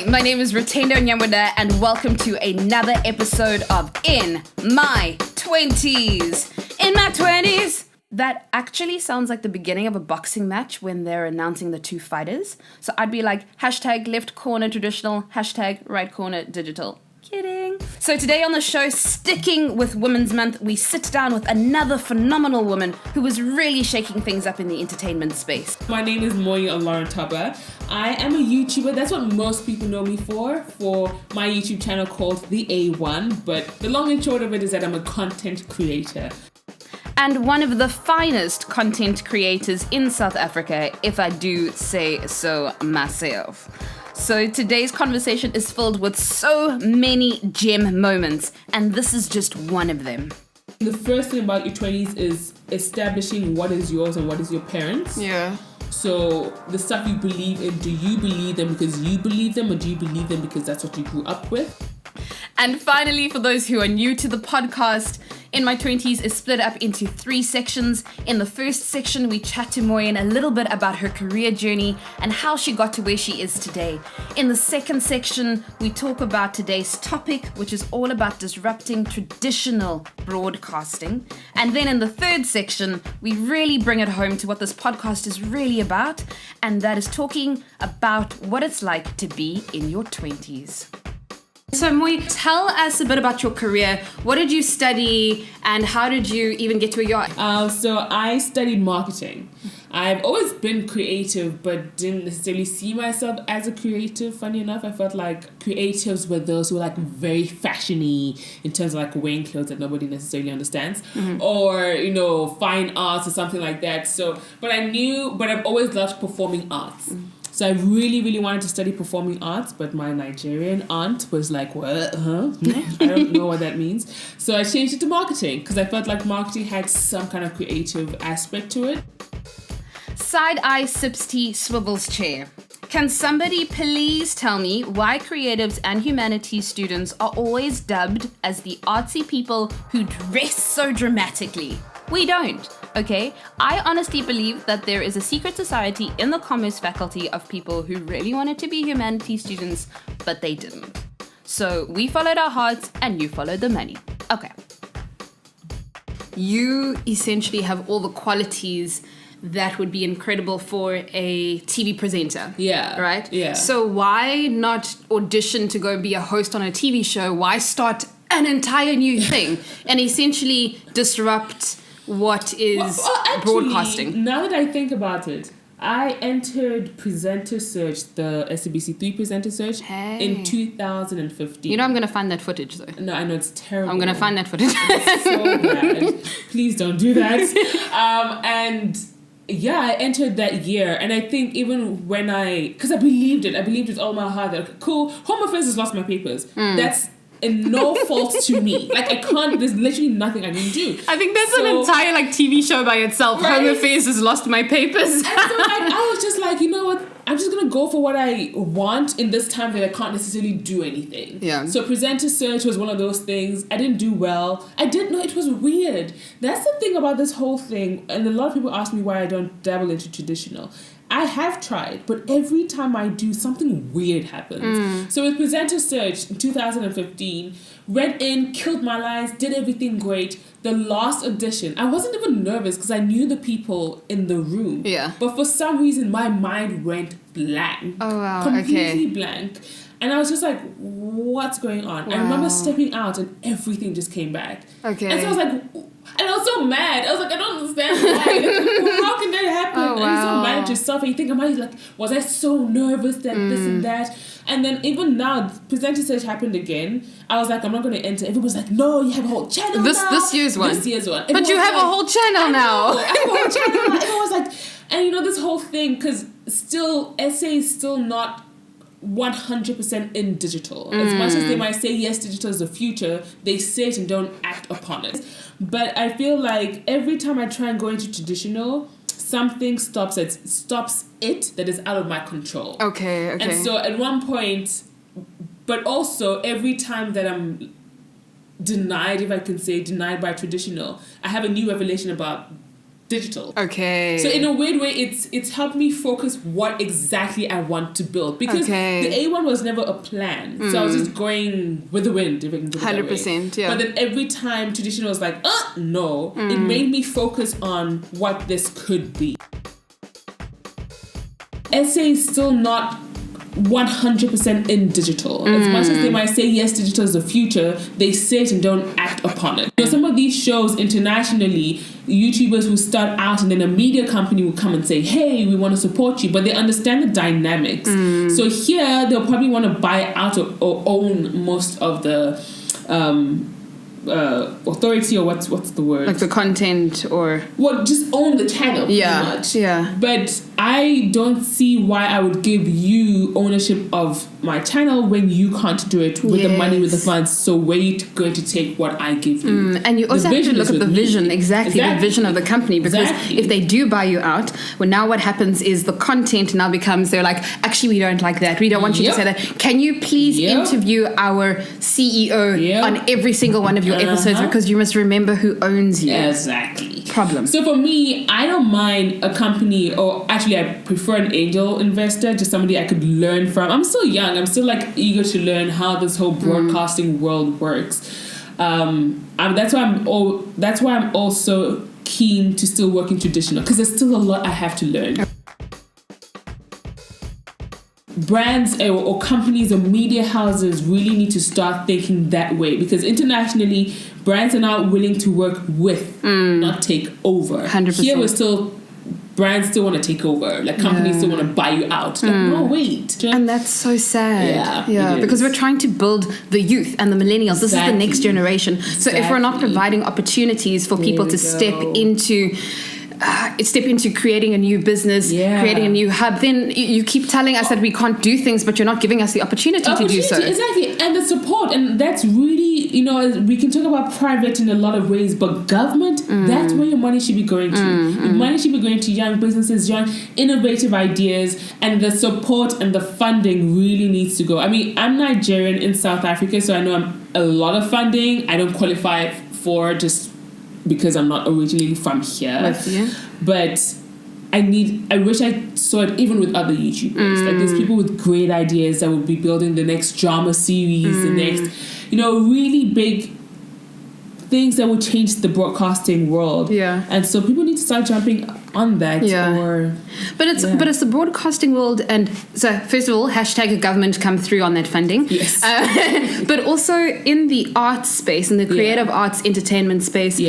Hi, my name is Rutendo Nyamwada and welcome to another episode of In My 20s. In My 20s! That actually sounds like the beginning of a boxing match when they're announcing the two fighters. So I'd be like, hashtag left corner traditional, hashtag right corner digital. Kidding. So today on the show, sticking with Women's Month, we sit down with another phenomenal woman who was really shaking things up in the entertainment space. My name is Moyin Oloruntoba. I am a YouTuber. That's what most people know me for my YouTube channel called The A1. But the long and short of it is that I'm a content creator. And one of the finest content creators in South Africa, if I do say so myself. So today's conversation is filled with so many gem moments, and this is just one of them. The first thing about your 20s is establishing what is yours and what is your parents'. Yeah. So the stuff you believe in, do you believe them because you believe them, or do you believe them because that's what you grew up with? And finally, for those who are new to the podcast, In My 20s is split up into 3 sections. In the first section, we chat to Moyin a little bit about her career journey and how she got to where she is today. In the second section, we talk about today's topic, which is all about disrupting traditional broadcasting. And then in the third section, we really bring it home to what this podcast is really about, and that is talking about what it's like to be in your 20s. So Moy, tell us a bit about your career. What did you study and how did you even get to where you are? So I studied marketing. I've always been creative, but didn't necessarily see myself as a creative. Funny enough, I felt like creatives were those who were like very fashion-y in terms of like wearing clothes that nobody necessarily understands, or, you know, fine arts or something like that. So, but I've always loved performing arts. So I really, really wanted to study performing arts, but my Nigerian aunt was like, what? Huh? I don't know what that means. So I changed it to marketing because I felt like marketing had some kind of creative aspect to it. Side-eye sips tea, swivels chair. Can somebody please tell me why creatives and humanities students are always dubbed as the artsy people who dress so dramatically? We don't, okay? I honestly believe that there is a secret society in the commerce faculty of people who really wanted to be humanities students, but they didn't. So we followed our hearts and you followed the money. Okay. You essentially have all the qualities that would be incredible for a TV presenter. Yeah. Right? Yeah. So why not audition to go be a host on a TV show? Why start an entire new thing and essentially disrupt what is actually, broadcasting? Now that I think about it, I entered presenter search, the SABC 3 presenter search, in 2015. You know I'm going to find that footage though. No, I know it's terrible. I'm going to find that footage. It's so bad. Please don't do that. And yeah, I entered that year, and I think even when because I believed it with all my heart that, okay, cool, Home Affairs has lost my papers. That's in no fault to me. Like, I can't, there's literally nothing I can do. I think that's an entire, like, TV show by itself. Right? Home Affairs has lost my papers. And so I was just like, you know what? I'm just going to go for what I want in this time that I can't necessarily do anything. Yeah. So presenter search was one of those things. I didn't do well. I didn't know, it was weird. That's the thing about this whole thing. And a lot of people ask me why I don't dabble into traditional. I have tried, but every time I do, something weird happens. So with presenter search in 2015, went in, killed my lines, did everything great. The last audition, I wasn't even nervous because I knew the people in the room. Yeah. But for some reason, my mind went blank. Oh, wow. Completely blank. And I was just like, what's going on? Wow. I remember stepping out and everything just came back. Okay. And so I was like, and I was so mad. I was like, I don't understand why. How can that happen? Oh, wow. And you're so mad at yourself. And you think, like, was I so nervous that this and that? And then even now, presenter search happened again. I was like, I'm not going to enter. Everyone's like, no, you have a whole channel now. This year's one. This year's one. But you have a whole channel now. I have a whole channel now. Everyone was like, and you know, this whole thing, because still, essay is still not 100% in digital. As much as they might say, yes, digital is the future, they say it and don't act upon it. But I feel like every time I try and go into traditional, something stops it that is out of my control. Okay. And so at one point, but also every time that I'm denied, if I can say, denied by traditional, I have a new revelation about digital. Okay. So in a weird way, it's helped me focus what exactly I want to build, because the A1 was never a plan. So I was just going with the wind, if I can put it that way. 100%, yeah. But then every time traditional was like, no, it made me focus on what this could be. Essay is still not 100% in digital. As much as they might say yes, digital is the future, they sit and don't act upon it. So some of these shows internationally, YouTubers will start out and then a media company will come and say, hey, we want to support you, but they understand the dynamics. So here they'll probably want to buy out or own most of the authority, or what's the word, like the content, or just own the channel pretty much. But I don't see why I would give you ownership of my channel when you can't do it with the money, with the funds. So where are you going to take what I give you? And you also have to look at the vision, exactly the vision of the company, because if they do buy you out, well, now what happens is the content now becomes, they're like, actually we don't like that, we don't want you to say that, can you please interview our CEO on every single one of your episodes, because you must remember who owns you. Exactly. Problem. So for me, I don't mind a company, or actually I prefer an angel investor, just somebody I could learn from. I'm still young, I'm still like eager to learn how this whole broadcasting world works. That's why I'm also keen to still work in traditional, because there's still a lot I have to learn. Brands or companies or media houses really need to start thinking that way, because internationally brands are now willing to work with, not take over. 100%. Here brands still want to take over, like companies still want to buy you out. Like, no, wait. And that's so sad. Yeah, because we're trying to build the youth and the millennials. This is the next generation. So if we're not providing opportunities for people to step into creating a new business, creating a new hub, then you keep telling us that we can't do things, but you're not giving us the opportunity to do so. Exactly, and the support, and that's really, we can talk about private in a lot of ways, but government, that's where your money should be going to. Your money should be going to young businesses, young innovative ideas, and the support and the funding really needs to go. I mean, I'm Nigerian in South Africa, so I know a lot of funding I don't qualify for, just because I'm not originally from here. But I wish I saw it even with other YouTubers. Like, there's people with great ideas that would be building the next drama series, the next, really big things that would change the broadcasting world. And so people need to start jumping on that. But it's the broadcasting world, and so first of all, hashtag government come through on that funding. But also in the arts space, in the creative arts entertainment space,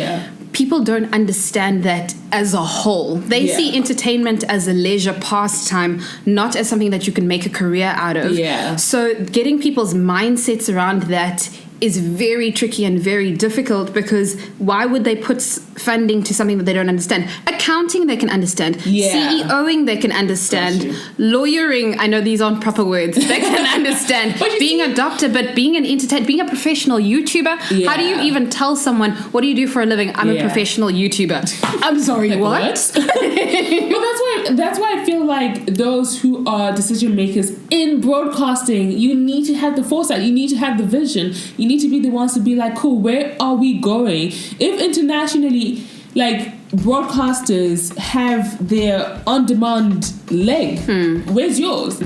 people don't understand that as a whole. They see entertainment as a leisure pastime, not as something that you can make a career out of. So getting people's mindsets around that is very tricky and very difficult, because why would they put funding to something that they don't understand? Accounting, they can understand. CEOing, they can understand. Lawyering, I know these aren't proper words, they can understand. Being a doctor, but being an entertainer, being a professional YouTuber, how do you even tell someone, what do you do for a living? I'm a professional YouTuber. I'm sorry, like, what? Well, that's why I feel like those who are decision makers in broadcasting, you need to have the foresight, you need to have the vision, you need to be the ones to be like, cool, where are we going? If internationally, like, broadcasters have their on-demand leg, where's yours?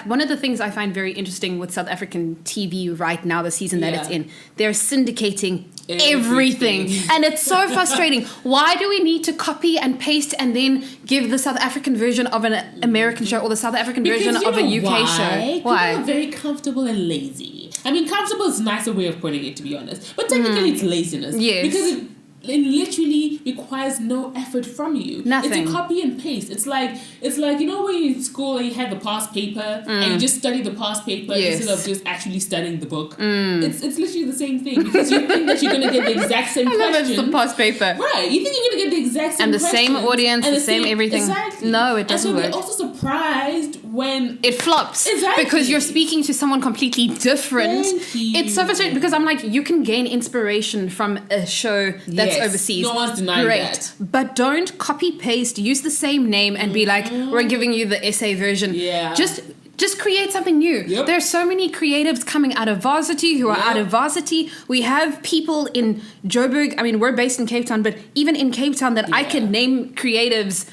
One of the things I find very interesting with South African TV right now, the season that it's in, they're syndicating everything. And it's so frustrating. Why do we need to copy and paste and then give the South African version of an American show or the South African version of a UK show? Why? People are very comfortable and lazy. I mean, comfortable is a nicer way of putting it, to be honest. But technically it's laziness. Because it literally requires no effort from you. Nothing. It's a copy and paste. It's like when you're in school and you had the past paper and you just study the past paper instead of just actually studying the book. It's literally the same thing, because you think that you're going to get the exact same question. It's the past paper. Right. You think you're going to get the exact same and the same audience, and the same everything. Exactly. No, it doesn't work. And so they're also surprised when it flops. Exactly. Because you're speaking to someone completely different. It's so frustrating, because I'm like, you can gain inspiration from a show that's overseas. No one's denying that. But don't copy paste, use the same name and be like, we're giving you the essay version. Yeah. Just Just create something new. Yep. There are so many creatives coming out of varsity who are out of varsity. We have people in Joburg. I mean, we're based in Cape Town, but even in Cape Town that I can name creatives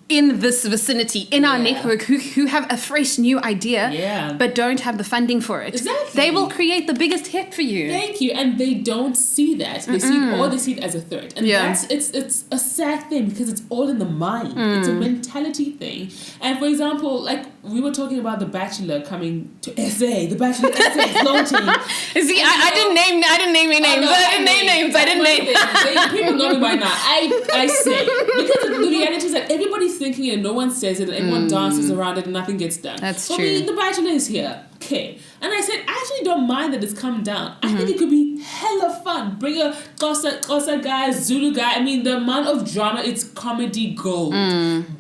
in this vicinity, in our network, who have a fresh new idea, but don't have the funding for it. Exactly. They will create the biggest hit for you. Thank you. And they don't see that. They see it as a threat. And it's a sad thing because it's all in the mind. It's a mentality thing. And for example, like we were talking about The Bachelor coming to SA. The Bachelor SA is launching. See, I didn't name any names. I didn't name names. People know me by now. I say. Because the reality is that everybody's thinking it and no one says it and everyone dances around it and nothing gets done. That's true. For me, The Bachelor is here. Okay. And I said, I actually don't mind that it's come down. I think it could be hella fun. Bring a Xhosa guy, Zulu guy. I mean, the amount of drama, it's comedy gold.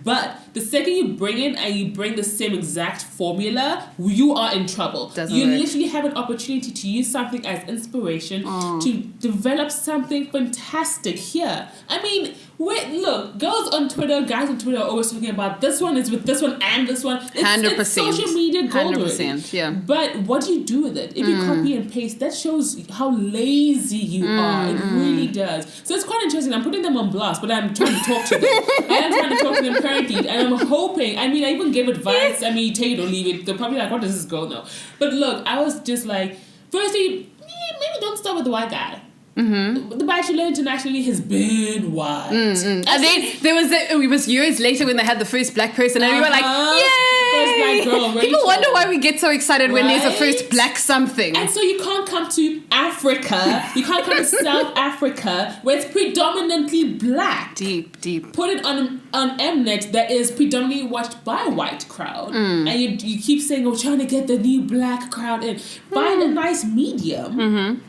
But the second you bring in and you bring the same exact formula, you are in trouble. You literally have an opportunity to use something as inspiration to develop something fantastic here. I mean, look, girls on Twitter, guys on Twitter are always talking about this one is with this one and this one. 100%. It's social media gold. 100%, yeah. But what do you do with it? If you copy and paste, that shows how lazy you are. It really does. So it's quite interesting. I'm putting them on blast, but I'm trying to talk to them. I am trying to talk to them currently, and I'm hoping. I mean, I even gave advice. I mean, take it or leave it. They're probably like, what does this girl know? But look, I was just like, firstly, maybe don't start with the white guy. The Bachelor internationally has been white. And then it was years later when they had the first black person, and we were like, yay! First black girl. People wonder why we get so excited when there's a first black something. And so you can't come to Africa, you can't come to South Africa, where it's predominantly black. Deep. Put it on Mnet that is predominantly watched by a white crowd. And you keep saying, we're trying to get the new black crowd in. Find a nice medium.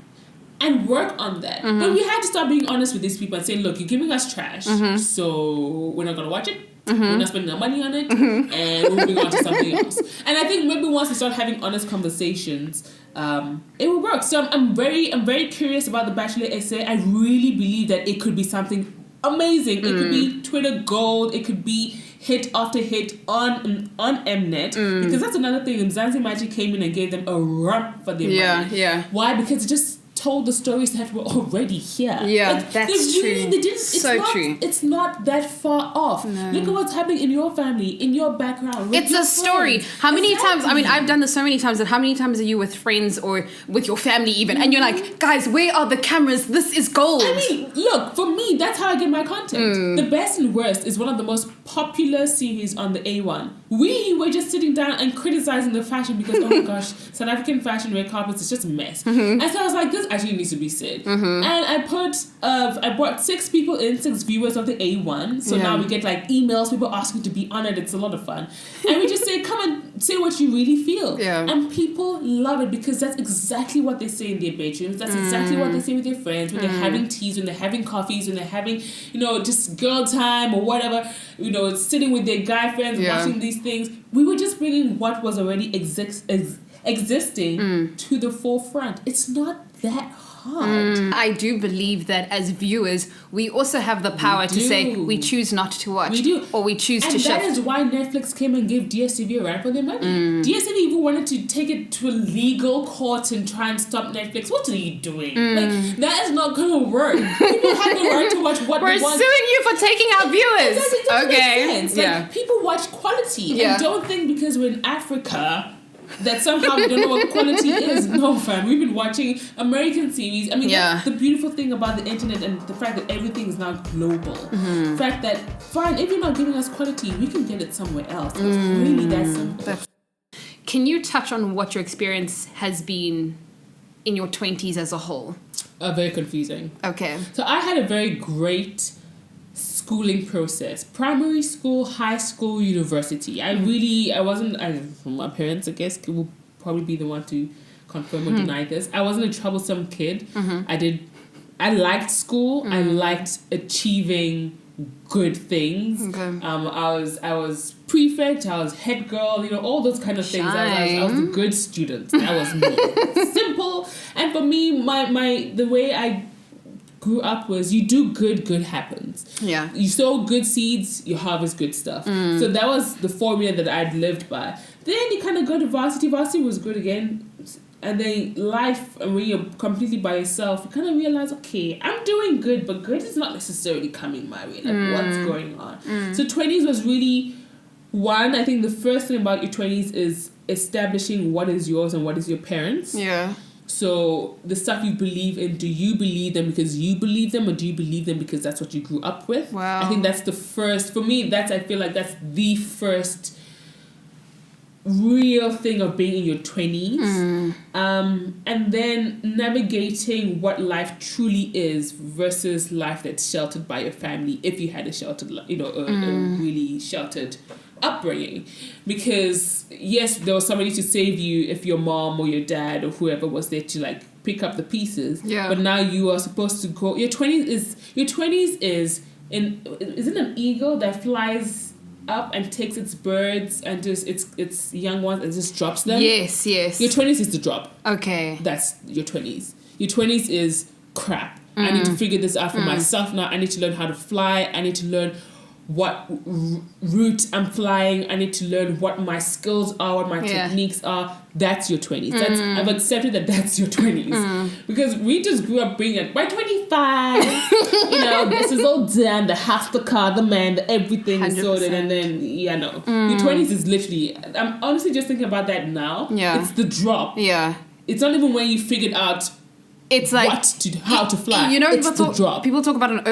And work on that. But we had to start being honest with these people and saying, look, you're giving us trash, so we're not going to watch it. We're not spending our money on it. And we're moving on to something else. And I think maybe once we start having honest conversations, it will work. So I'm very curious about The Bachelor SA. I really believe that it could be something amazing. It could be Twitter gold. It could be hit after hit on Mnet. Because that's another thing. Mzansi Magic came in and gave them a run for their money. Yeah. Why? Because it just told the stories that were already here. Yeah, like, that's true. True. It's not that far off. No. Look at what's happening in your family, in your background. It's a story. How many times? I mean, I've done this so many times. That how many times are you with friends or with your family even, and you're like, guys, where are the cameras? This is gold. I mean, look, for me, that's how I get my content. The Best and Worst is one of the most popular series on the A1. We were just sitting down and criticizing the fashion because, oh my gosh, South African fashion red carpets is just a mess. And so I was like, this actually needs to be said. And I brought 6 people in, 6 viewers of the A1. So now we get like emails, people asking to be on it. It's a lot of fun. And we just say, come and say what you really feel. And people love it because that's exactly what they say in their bedrooms. That's exactly what they say with their friends when they're having teas, when they're having coffees, when they're having, just girl time or whatever, sitting with their guy friends watching these things. We were just bringing what was already existing to the forefront. It's not that hard. I do believe that as viewers, we also have the power to say we choose not to watch. We do. Or we choose to shift. And that is why Netflix came and gave DSTV a run for their money. DSTV even wanted to take it to a legal court and try and stop Netflix. What are you doing? Like, that is not going to work. People have the right to watch what they want. We're suing you for taking our viewers. Okay. Like, people watch quality and don't think because we're in Africa that somehow we don't know what quality is. No, fam. We've been watching American series. I mean, that's the beautiful thing about the internet and the fact that everything is now global. The fact that, fine, if you're not giving us quality, we can get it somewhere else. It's really that simple. Can you touch on what your experience has been in your 20s as a whole? Very confusing. Okay. So I had a very great schooling process. Primary school, high school, university. I wasn't, my parents, I guess, will probably be the one to confirm or deny this. I wasn't a troublesome kid. I liked school. I liked achieving good things. I was prefect, I was head girl, all those kind of things. I was a good student. That was me. Simple. And for me, the way I grew up was you do good happens. Yeah. You sow good seeds, you harvest good stuff. So that was the formula that I'd lived by. Then you kind of go to varsity. Varsity was good again. And then life, and when you're completely by yourself, you kind of realize, okay, I'm doing good, but good is not necessarily coming my way. Like, what's going on? So 20s was really, one, I think the first thing about your 20s is establishing what is yours and what is your parents'. Yeah. So the stuff you believe in, do you believe them because you believe them, or do you believe them because that's what you grew up with? Wow. I think that's the first, for me, I feel like that's the first real thing of being in your 20s. And then navigating what life truly is versus life that's sheltered by your family, if you had a sheltered, a really sheltered upbringing. Because yes, there was somebody to save you if your mom or your dad or whoever was there to like pick up the pieces. Yeah. But now you are supposed to go. Your 20s is isn't an eagle that flies up and takes its birds and just its young ones and just drops them. Yes. Your 20s is the drop. Okay. That's your 20s. Your 20s is crap. I need to figure this out for myself now. I need to learn how to fly. I need to learn what route I'm flying. I need to learn what my skills are, what my techniques are. That's your 20s. I've accepted that's your 20s. Because we just grew up being by 25, this is all done, the house, the car, the man, the everything is sorted, and then, your 20s is literally, I'm honestly just thinking about that now. Yeah. It's the drop. Yeah. It's not even when you figured out it's like how to fly. It's the drop. People talk about an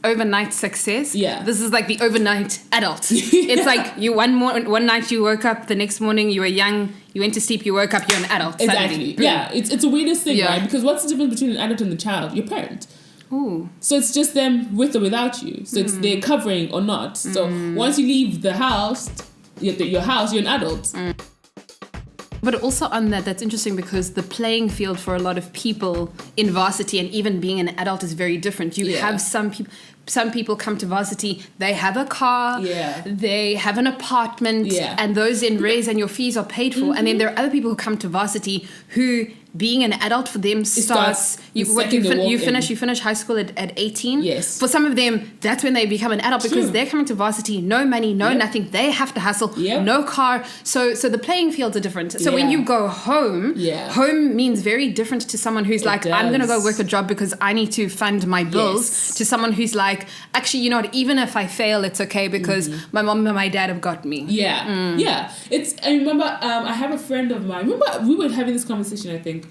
overnight success. Yeah. This is like the overnight adult. It's like one night you woke up, the next morning you were young, you went to sleep, you woke up, you're an adult. Exactly. Yeah. It's the weirdest thing, right? Because what's the difference between an adult and the child? Your parent. Ooh. So it's just them with or without you. So it's their covering or not. So once you leave the house, your house, you're an adult. But also on that's interesting because the playing field for a lot of people in varsity and even being an adult is very different. You have some people come to varsity, they have a car, they have an apartment, and those in res and your fees are paid for. And then there are other people who come to varsity who, being an adult for them starts you finish high school at 18. Yes. For some of them, that's when they become an adult because they're coming to varsity, no money, no nothing. They have to hustle, no car. So the playing fields are different. So when you go home, home means very different to someone who's like, I'm going to go work a job because I need to fund my bills, to someone who's like, actually, even if I fail, it's okay because my mom and my dad have got me. Yeah. I remember, I have a friend of mine. Remember, we were having this conversation, I think,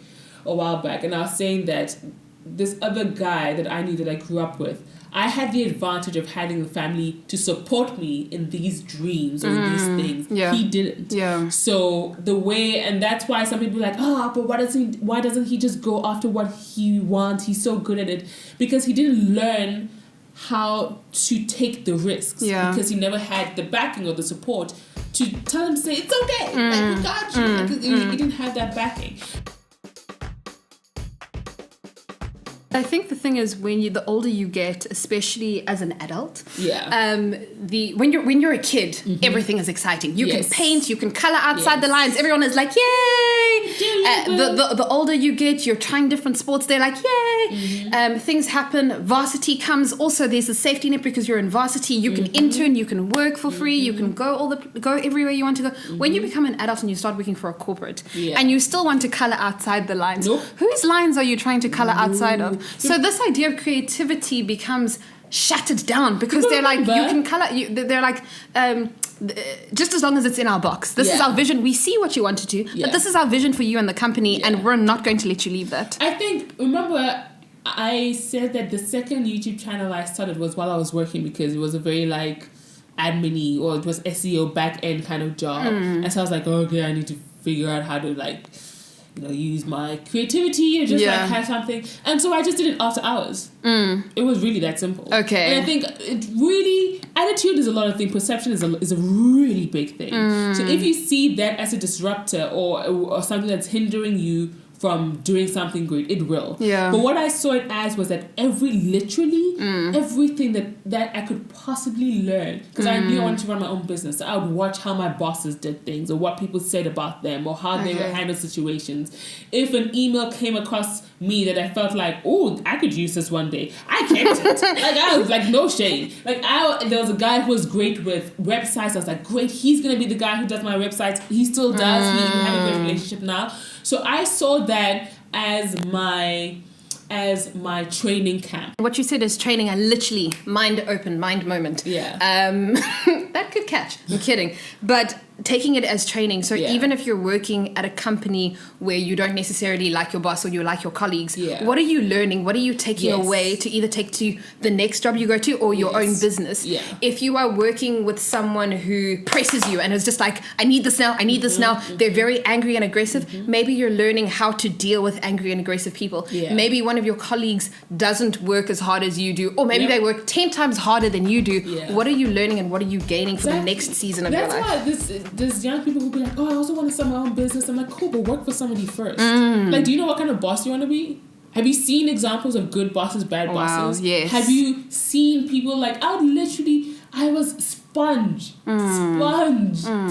a while back, and I was saying that this other guy that I knew that I grew up with, I had the advantage of having the family to support me in these dreams or in these things. Yeah. He didn't. Yeah. So the way, and that's why some people are like, but why doesn't he just go after what he wants? He's so good at it. Because he didn't learn how to take the risks. Yeah. Because he never had the backing or the support to tell him, say, it's okay. Like, we got you. He didn't have that backing. I think the thing is the older you get, especially as an adult, when you're a kid, everything is exciting. You can paint, you can color outside the lines. Everyone is like, yay! The older you get, you're trying different sports. They're like, yay! Things happen. Varsity comes. Also, there's a safety net because you're in varsity. You can intern, you can work for free, you can go everywhere you want to go. When you become an adult and you start working for a corporate, and you still want to color outside the lines, whose lines are you trying to color outside of? So this idea of creativity becomes shattered down because they're like, you can color. They're like, just as long as it's in our box. This is our vision. We see what you want to do, but this is our vision for you and the company, and we're not going to let you leave that. I think, remember, I said that the second YouTube channel I started was while I was working because it was a very admin-y, or it was SEO back-end kind of job. And so I was like, okay, I need to figure out how to use my creativity or just have something. And so I just did it after hours. It was really that simple. Okay. And I think it really, attitude is a lot of things. Perception is a really big thing. So if you see that as a disruptor or something that's hindering you from doing something great. It will. Yeah. But what I saw it as was that everything that I could possibly learn, because I knew I wanted to run my own business. So I would watch how my bosses did things, or what people said about them, or how they would handle situations. If an email came across me that I felt like, oh, I could use this one day, I kept it. Like, I was like, no shame. Like, there was a guy who was great with websites. I was like, great, he's gonna be the guy who does my websites. He still does. We have a great relationship now. So I saw that as my training camp. What you said is training. I literally mind moment. Yeah. That could catch. I'm kidding, but taking it as training. So even if you're working at a company where you don't necessarily like your boss or you like your colleagues, what are you learning? What are you taking away to either take to the next job you go to or your own business? Yeah. If you are working with someone who presses you and is just like, I need this now, they're very angry and aggressive. Maybe you're learning how to deal with angry and aggressive people. Yeah. Maybe one of your colleagues doesn't work as hard as you do, or maybe they work 10 times harder than you do. Yeah. What are you learning and what are you gaining for the next season of your life? That's why there's young people who be like, oh, I also want to start my own business. I'm like, cool, but work for somebody first. Like, do you know what kind of boss you want to be? Have you seen examples of good bosses, bad bosses? Yes. Have you seen people like, I was sponge,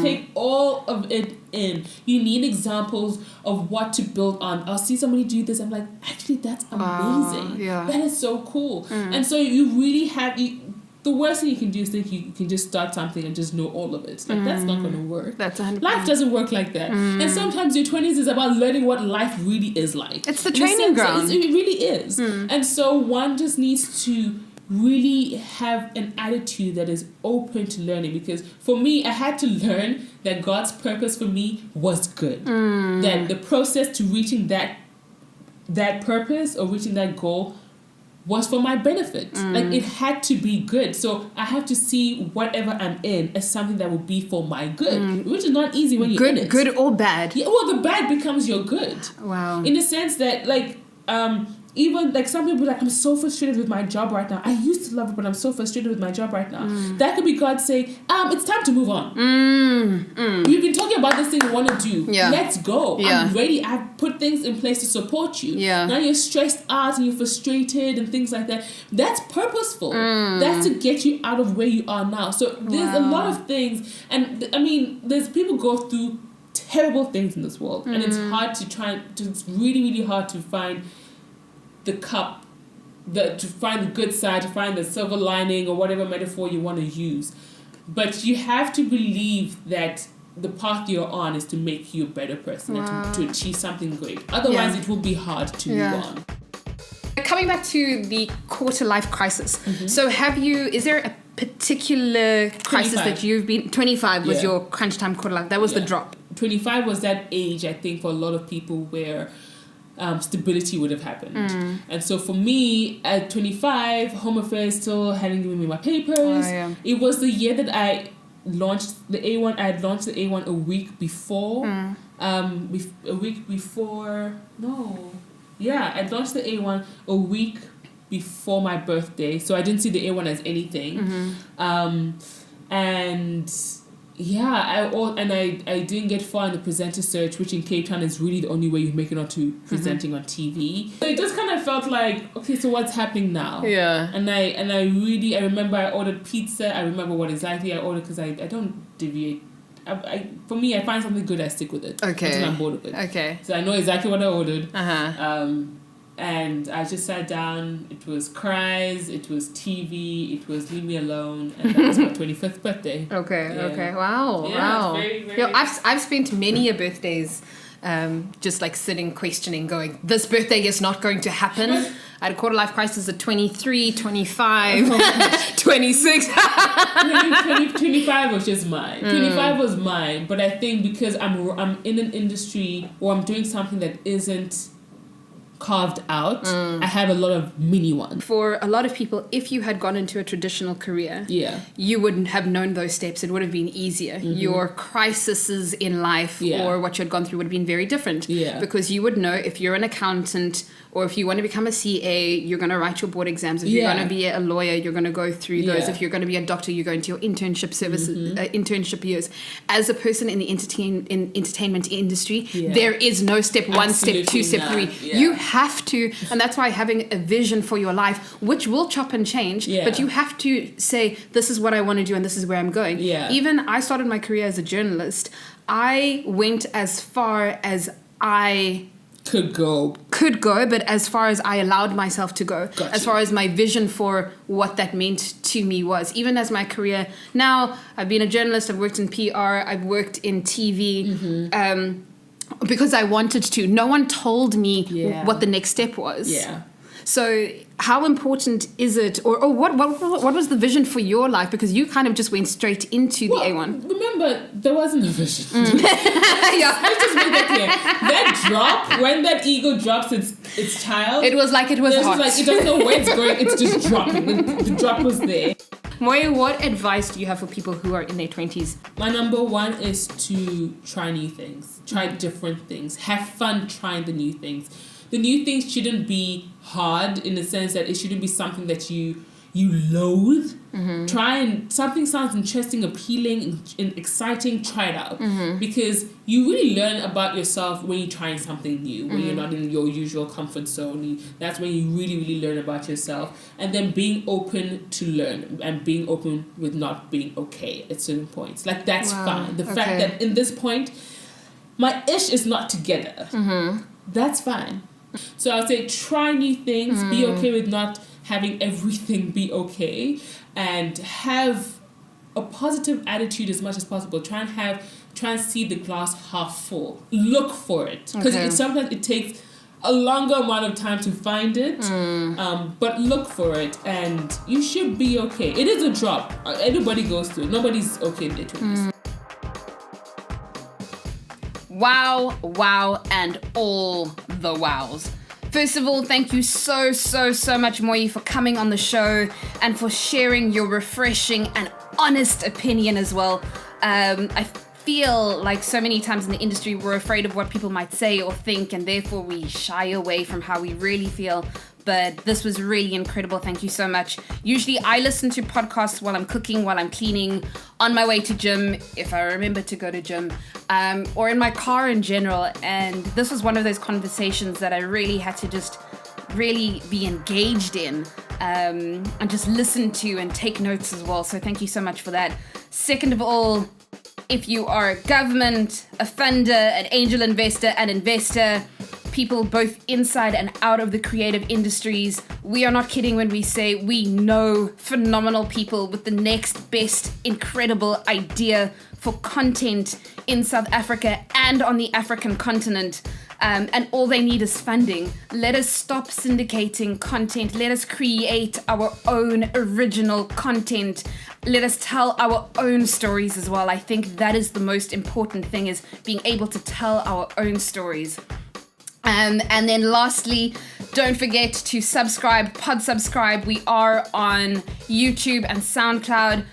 take all of it in. You need examples of what to build on. I'll see somebody do this. I'm like, actually, that's amazing. That is so cool. And so you really have... the worst thing you can do is think you can just start something and just know all of it. Like, that's not going to work. That's 100%. Life doesn't work like that. And sometimes your 20s is about learning what life really is like. It's the training ground. It really is. And so one just needs to really have an attitude that is open to learning, because for me, I had to learn that God's purpose for me was good. That the process to reaching that purpose or reaching that goal was for my benefit. Like, it had to be good. So I have to see whatever I'm in as something that will be for my good, which is not easy when you're in it. Good or bad? Yeah, well, the bad becomes your good. Wow. In the sense that, like, even like some people are like, I'm so frustrated with my job right now. I used to love it, but I'm so frustrated with my job right now. That could be God saying, it's time to move on. We've been talking about this thing you want to do. Let's go. I'm ready. I've put things in place to support you. Now you're stressed out and you're frustrated and things like that. That's purposeful. That's to get you out of where you are now. So there's a lot of things. And I mean, there's people go through terrible things in this world. And it's hard it's really, really hard to find the cup, to find the good side, to find the silver lining or whatever metaphor you want to use. But you have to believe that the path you're on is to make you a better person and to achieve something great. Otherwise, it will be hard to move on. Coming back to the quarter life crisis. So is there a particular crisis 25. that you've been... 25 was your crunch time quarter life. That was the drop. 25 was that age, I think, for a lot of people where stability would have happened. And so for me, at 25, Home Affairs still hadn't given me my papers. It was the year that I launched the A1. I had launched the A1 a week before. I'd launched the A1 a week before my birthday, so I didn't see the A1 as anything. I didn't get far in the presenter search, which in Cape Town is really the only way you make it onto presenting on TV. So it just kind of felt like, okay, so what's happening now? And I remember I ordered pizza. I remember what exactly I ordered, because I don't deviate. For me, I find something good, I stick with it. Until I'm bored of it. So I know exactly what I ordered. And I just sat down. It was cries, it was TV, it was leave me alone, and that was my 25th birthday. Wow. Very, very... I've spent many a birthdays just like sitting, questioning, going, this birthday is not going to happen. I had a quarter life crisis at 23, 25, 26. 25 was just mine. 25 was mine, but I think because I'm in an industry or I'm doing something that isn't carved out. I have a lot of mini ones. For a lot of people, if you had gone into a traditional career, you wouldn't have known those steps. It would have been easier. Your crises in life or what you had gone through would have been very different. Because you would know if you're an accountant or if you want to become a CA, you're going to write your board exams. If you're going to be a lawyer, you're going to go through those. If you're going to be a doctor, you go into your internship services, internship years. As a person in the entertainment industry, there is no step one, step two, step three. You have to, and that's why having a vision for your life, which will chop and change, but you have to say, this is what I want to do and this is where I'm going. Even I started my career as a journalist. I went as far as I could go, but as far as I allowed myself to go, as far as my vision for what that meant to me was. Even as my career now, I've been a journalist, I've worked in PR, I've worked in TV, because I wanted to. No one told me what the next step was. So how important is it, or what was the vision for your life? Because you kind of just went straight into the A1. Remember, there wasn't a vision. Let's just make that clear. That drop, when that ego drops its child, it was like it was hot. Like, it doesn't know where it's going, it's just dropping. The drop was there. Moyin, what advice do you have for people who are in their 20s? My number one is to try new things. Try different things. Have fun trying the new things. The new things shouldn't be hard in the sense that it shouldn't be something that you loathe. Try, and something sounds interesting, appealing, and exciting, try it out. Because you really learn about yourself when you're trying something new, when you're not in your usual comfort zone. That's when you really, really learn about yourself. And then being open to learn and being open with not being okay at certain points. Like, that's fine. The fact that in this point, my ish is not together. That's fine. So I'll say try new things, be okay with not having everything be okay, and have a positive attitude as much as possible. Try and see the glass half full. Look for it, because sometimes it takes a longer amount of time to find it, but look for it and you should be okay. It is a drop. Everybody goes through it. Nobody's okay in their 20s. Wow, and all the wows. First of all, thank you so much, Moyi, for coming on the show and for sharing your refreshing and honest opinion as well. I feel like so many times in the industry we're afraid of what people might say or think, and therefore we shy away from how we really feel. But this was really incredible. Thank you so much. Usually I listen to podcasts while I'm cooking, while I'm cleaning, on my way to gym, if I remember to go to gym, or in my car in general. And this was one of those conversations that I really had to just really be engaged in, and just listen to and take notes as well. So thank you so much for that. Second of all, if you are a government, a funder, an angel investor, an investor, people both inside and out of the creative industries, we are not kidding when we say we know phenomenal people with the next best incredible idea for content in South Africa and on the African continent. And all they need is funding. Let us stop syndicating content. Let us create our own original content. Let us tell our own stories as well. I think that is the most important thing, is being able to tell our own stories. And then lastly, don't forget to subscribe, subscribe. We are on YouTube and SoundCloud.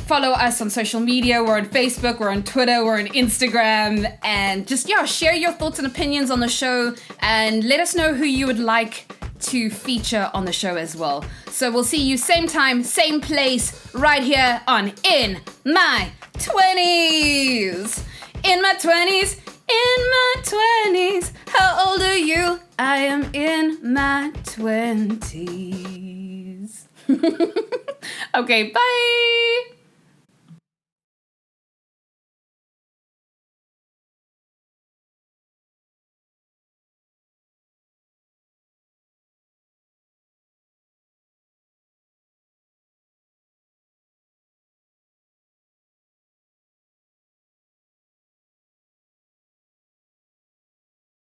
Follow us on social media. We're on Facebook, we're on Twitter, we're on Instagram. And just, share your thoughts and opinions on the show. And let us know who you would like to feature on the show as well. So we'll see you same time, same place, right here on In My 20s. In my 20s. In my 20s. How old are you? I am in my 20s. Okay, bye.